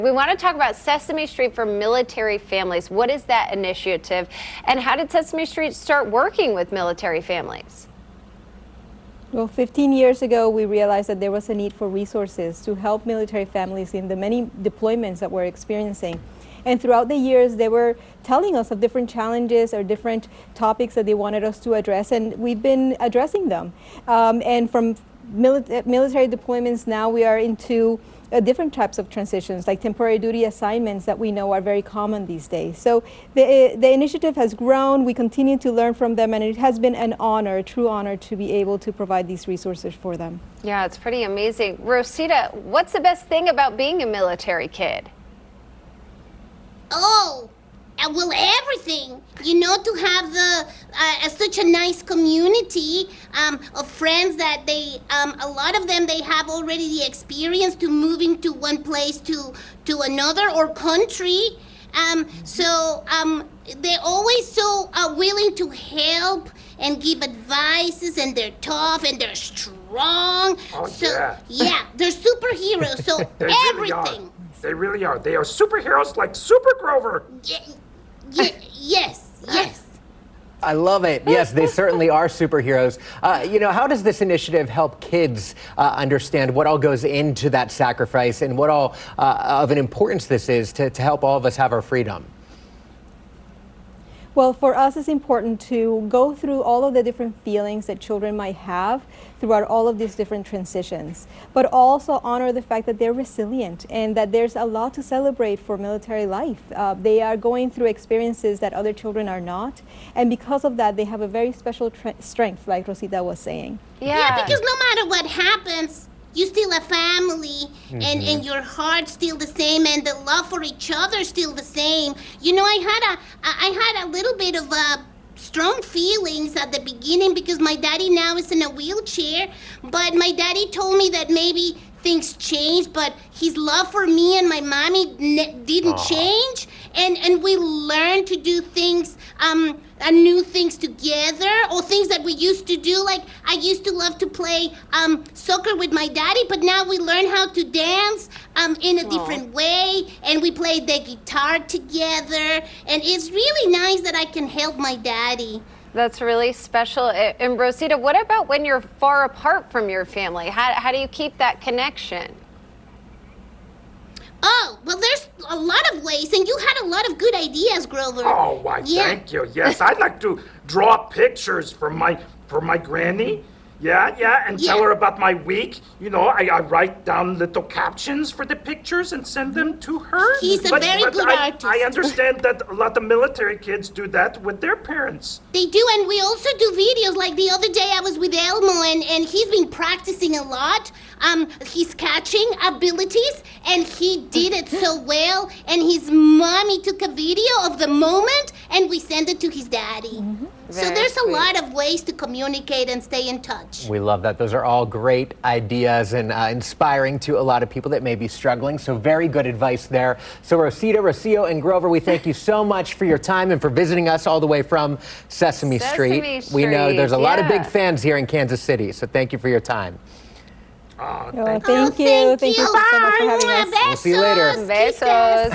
We want to talk about Sesame Street for military families. What is that initiative, and how did Sesame Street start working with military families? Well, 15 years ago, we realized that there was a need for resources to help military families in the many deployments that we're experiencing. And throughout the years, they were telling us of different challenges or different topics that they wanted us to address, and we've been addressing them. And from military deployments, now we are into different types of transitions, like temporary duty assignments that we know are very common these days. So the initiative has grown. We continue to learn from them, and it has been an honor, a true honor, to be able to provide these resources for them. Yeah, it's pretty amazing. Rosita, what's the best thing about being a military kid? Oh, well, everything. You know, to have such a nice community of friends that a lot of them, they have already the experience to moving to one place to another or country. So they're always so willing to help and give advices, and they're tough and they're strong. Oh, so yeah, they're superheroes. So They everything. They really are. They are superheroes like Super Grover. Yes. I love it. Yes, they certainly are superheroes. You know, how does this initiative help kids understand what all goes into that sacrifice and what all of an importance this is to help all of us have our freedom? Well, for us, it's important to go through all of the different feelings that children might have throughout all of these different transitions, but also honor the fact that they're resilient and that there's a lot to celebrate for military life. They are going through experiences that other children are not, and because of that, they have a very special strength, like Rosita was saying. Yeah, because no matter what happens, you still a family, and your heart's still the same, and the love for each other still the same. You know, I had a little bit of strong feelings at the beginning because my daddy now is in a wheelchair, but my daddy told me that maybe things changed, but his love for me and my mommy didn't change, and we learned to do things, new things together, or things that we used to do. Like, I used to love to play soccer with my daddy, but now we learn how to dance in a different way, and we play the guitar together, and it's really nice that I can help my daddy. That's really special. And Rosita, what about when you're far apart from your family? How do you keep that connection? Oh, well, there's a lot of ways, and you had a lot of good ideas, Grover. Oh, why, thank you. Yes, I'd like to draw pictures for my granny. Yeah, and tell her about my week. You know, I write down little captions for the pictures and send them to her. He's a very good artist. I understand that a lot of military kids do that with their parents. They do, and we also do videos. Like the other day I was with Elmo, and he's been practicing a lot. His catching abilities, and he did it so well. And his mommy took a video of the moment, and we sent it to his daddy. So there's a lot of ways to communicate and stay in touch. We love that. Those are all great ideas and inspiring to a lot of people that may be struggling. So very good advice there. So Rosita, Rocío, and Grover, we thank you so much for your time and for visiting us all the way from Sesame Street. We know there's a lot of big fans here in Kansas City. So thank you for your time. Oh, Thank you. Thank you so much for having us. We'll see you later. Besos.